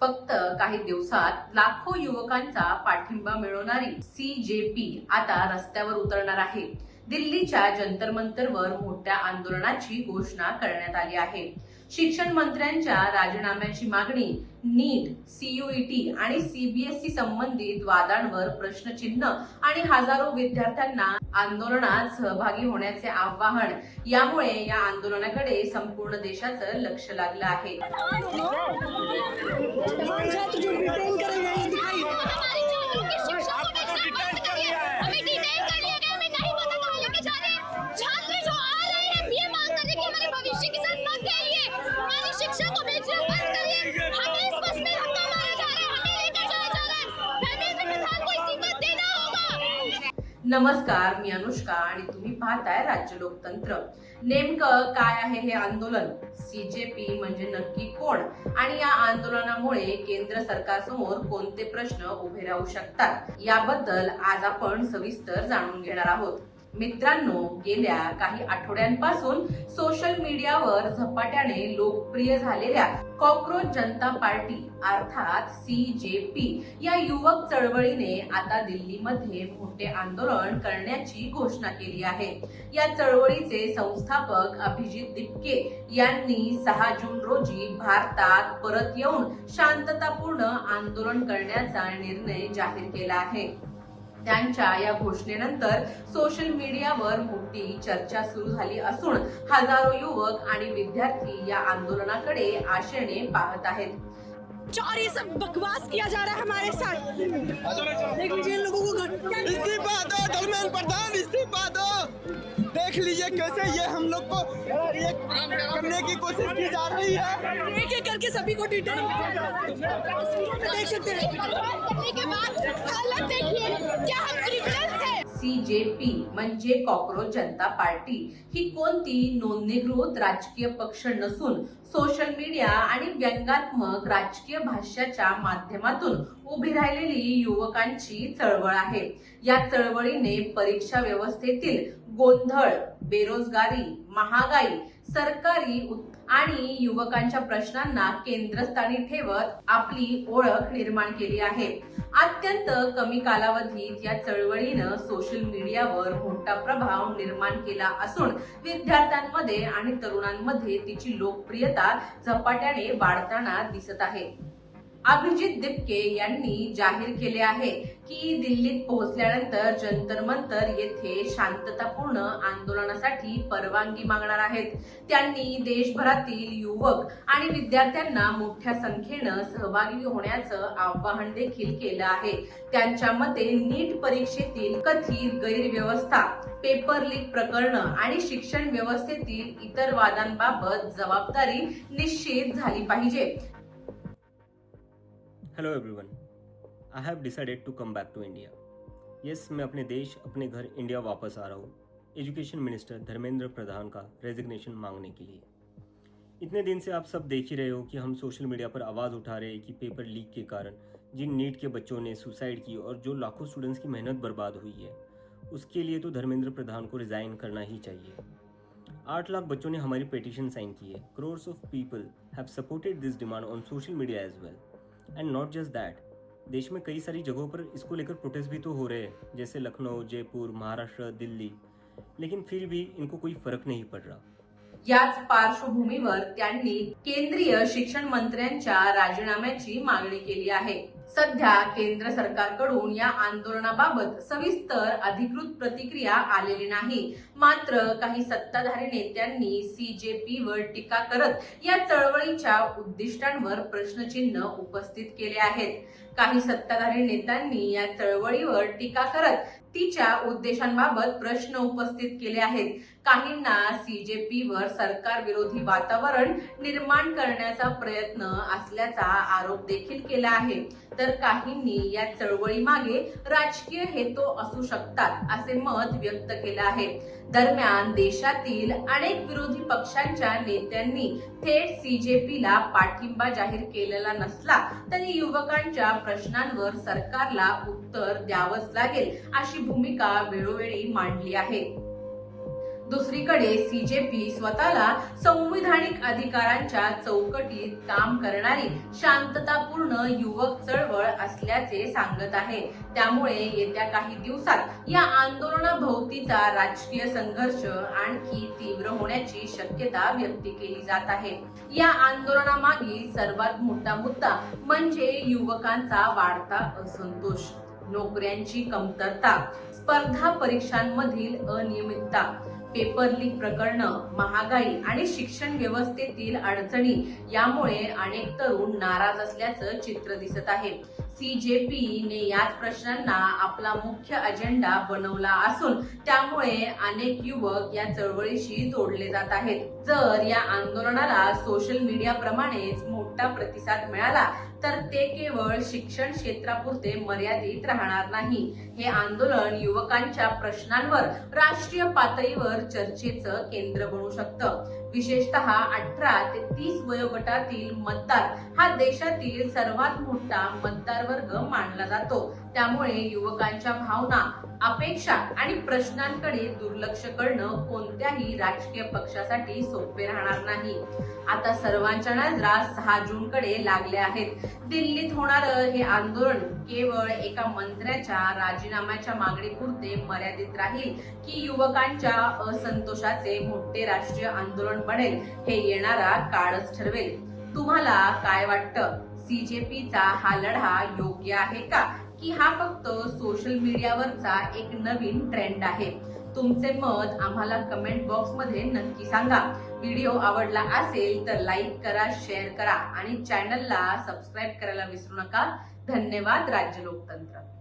फक्त काही दिवसात लाखो युवकांचा पाठिंबा मिळवणारी CJP आता रस्त्यावर उतरणार आहे। दिल्लीच्या जंतर मंतरवर मोठ्या आंदोलनाची घोषणा करण्यात आली आहे। शिक्षण मंत्र्यांच्या राजीनाम्याची मागणी, नीट, CUET आणि CBSE संबंधित वादांवर प्रश्नचिन्ह आणि हजारो विद्यार्थ्यांना आंदोलनात सहभागी होण्याचे आवाहन, यामुळे या आंदोलनाकडे संपूर्ण देशाचं लक्ष लागलं आहे। नमस्कार, मी अनुष्का आणि तुम्ही पाहताय राज्य लोकतंत्र। नेमकं काय आहे हे आंदोलन? CJP म्हणजे नक्की कोण आणि या आंदोलनामुळे केंद्र सरकारसमोर कोणते प्रश्न उभे राहू शकतात, याबद्दल आज आपण सविस्तर जाणून घेणार आहोत। मित्रांनो, गेल्या काही आठवड्यांपासून सोशल मीडियावर झपाट्याने लोकप्रिय झालेल्या कॉकरोच जनता पार्टी अर्थात CJP या युवक चळवळीने आता दिल्लीमध्ये मोठे आंदोलन करण्याची घोषणा केली आहे। या चळवळीचे संस्थापक अभिजित दिपके यांनी 6 जून रोजी भारतात परत येऊन शांततापूर्ण आंदोलन करण्याचा निर्णय जाहीर केला आहे। त्यांच्या या घोषणेनंतर सोशल मीडियावर मोठी चर्चा सुरू झाली असून हजारो युवक आणि विद्यार्थी या आंदोलनाकडे आशेने पाहत आहेत। और ये सब बकवास किया जा रहा है हमारे साथ। देख लीजिए लोगों को इस्तीफा दो, धर्मेंद्र प्रधान इस्तीफा दो। देख लीजिए कैसे ये हम लोग को ये करने की कोशिश की जा रही है। एक एक करके सभी को डिटेल देख सकते हैं। के बाद हालत देखिए क्या हम क्रिमिनल्स हैं। CJP म्हणजे कॉकरोच जनता पार्टी ही कोणती नोंदणीकृत राजकीय पक्ष नसून सोशल मीडिया आणि व्यंगात्मक राजकीय भाष्याच्या माध्यमातून उभी राहिलेली युवकांची चळवळ आहे। या चळवळीने परीक्षा व्यवस्थेतील गोंधळ, बेरोजगारी, महागाई, सरकारी आणि युवकांच्या प्रश्नांना केंद्रस्थानी ठेवत आपली ओळख निर्माण केली आहे। अत्यंत कमी कालावधीत या चळवळीनं सोशल मीडियावर मोठा प्रभाव निर्माण केला असून विद्यार्थ्यांमध्ये आणि तरुणांमध्ये तिची लोकप्रियता झपाट्याने वाढताना दिसत आहे। अभिजित दिपके यांनी जाहीर केले आहे की दिल्लीत पोहोचल्यानंतर जंतर मंतर येथे शांततापूर्ण आंदोलनासाठी परवानगी मागणार आहेत। त्यांनी देशभरातील युवक आणि विद्यार्थ्यांना मोठ्या संख्येनं सहभागी होण्याचं आवाहन देखील केलं आहे। त्यांच्या मते नीट परीक्षेतील कथित गैरव्यवस्था, पेपर लीक प्रकरण आणि शिक्षण व्यवस्थेतील इतर वादांबाबत जबाबदारी निश्चित झाली पाहिजे। Hello everyone, I have decided to come back to India. Yes, मैं अपने देश, अपने घर इंडिया वापस आ रहा हूँ एजुकेशन मिनिस्टर धर्मेंद्र प्रधान का रेजिग्नेशन मांगने के लिए। इतने दिन से आप सब देख ही रहे हो कि हम सोशल मीडिया पर आवाज़ उठा रहे हैं कि पेपर लीक के कारण जिन नीट के बच्चों ने सुसाइड की और जो लाखों स्टूडेंट्स की मेहनत बर्बाद हुई है, उसके लिए तो धर्मेंद्र प्रधान को रिज़ाइन करना ही चाहिए। 8 लाख बच्चों ने हमारी पिटीशन साइन की है। Crores of people have supported this demand on social media as well. And not just that, देश में कई सारी जगहों पर इसको लेकर प्रोटेस्ट भी तो हो रहे हैं, जैसे लखनऊ, जयपुर, महाराष्ट्र, दिल्ली, लेकिन फिर भी इनको कोई फर्क नहीं पड़ रहा। याच पार्श्वभूमीवर त्यांनी केंद्रीय शिक्षण मंत्र्यांच्या राजीनाम्याची मागणी केली आहे। सध्या केंद्र सरकारकडून या आंदोलनाबाबत सविस्तर अधिकृत प्रतिक्रिया आलेली नाही। मात्र काही सत्ताधारी नेत्यांनी CJP वर टीका करत या चळवळीच्या उद्दिष्टांवर प्रश्नचिन्ह उपस्थित केले आहेत। काही सत्ताधारी नेत्यांनी या चळवळीवर टीका करत तिच्या उद्देशांबाबत प्रश्न उपस्थित केले आहेत। काहींना CJP वर सरकार विरोधी वातावरण निर्माण करण्याचा प्रयत्न असल्याचा आरोप देखील केला आहे, तर काहींनी या चळवळीमागे राजकीय हेतू असू शकतात असे मत व्यक्त केले आहे। दरम्यान देशातील अनेक विरोधी पक्षांच्या नेत्यांनी थेट CJPला पाठिंबा जाहीर केलेला नसला तरी युवकांच्या प्रश्नांवर सरकारला उत्तर द्यावंच लागेल अशी भूमिका वेळोवेळी मांडली आहे। दुसरीकडे सीजेपी स्वतःला संविधानिक अधिकारांच्या चौकटीत काम करणारी शांततापूर्ण युवक चळवळ असल्याचे सांगत आहे. त्यामुळे येत्या काही दिवसात या आंदोलनाभोवतीचा राजकीय संघर्ष आणखी तीव्र होण्याची शक्यता व्यक्त केली जात आहे. या आंदोलनामागील सर्वात मोठा मुद्दा म्हणजे युवकांचा वाढता असंतोष, नोकऱ्यांची कमतरता, स्पर्धा परीक्षांमधील अनियमितता, पेपर लीक प्रकरणं, महागाई आणि शिक्षण व्यवस्थेतील अडचणी यामुळे अनेक तरुण नाराज असल्याचं चित्र दिसत आहे. सीजेपीने याच प्रश्नांना आपला मुख्य अजेंडा बनवला असून त्यामुळे अनेक युवक या चळवळीशी जोडले जात आहेत. जर या आंदोलनाला सोशल मीडियाप्रमाणेच मोठा प्रतिसाद मिळाला तर ते केवळ शिक्षण क्षेत्रापुरते मर्यादित राहणार नाही. हे आंदोलन युवकांच्या प्रश्नांवर राष्ट्रीय पातळीवर चर्चेचं केंद्र बनू शकतं. विशेषतः 18 ते 30 वयोगटातील मतदार हा देशातील सर्वात मोठा मतदार वर्ग मानला जातो. त्यामुळे युवकांच्या भावना, अपेक्षा आणि प्रश्नांकडे दुर्लक्ष करणं कोणत्याही राजकीय पक्षासाठी सोपे राहणार नाही. आता सर्वांच्या नजरा 6 जून कडे लागल्या आहेत. दिल्लीत होणारं हे आंदोलन केवळ एका मंत्र्याच्या राजीनाम्याच्या मागणीपुरते मर्यादित राहील की युवकांच्या असंतोषाचे मोठे राष्ट्रीय आंदोलन बनेल हे येणारा काळच ठरवेल. तुम्हाला काय वाटतं? सीजेपीचा हा लढा योग्य आहे का, की हा फक्त सोशल मीडियावरचा एक नवीन ट्रेंड आहे? तुमचे मत आम्हाला कमेंट बॉक्स मध्ये नक्की सांगा. व्हिडिओ आवडला असेल तर लाईक करा, शेअर करा आणि चॅनलला सबस्क्राईब करायला विसरू नका. धन्यवाद. राज्य लोकतंत्र.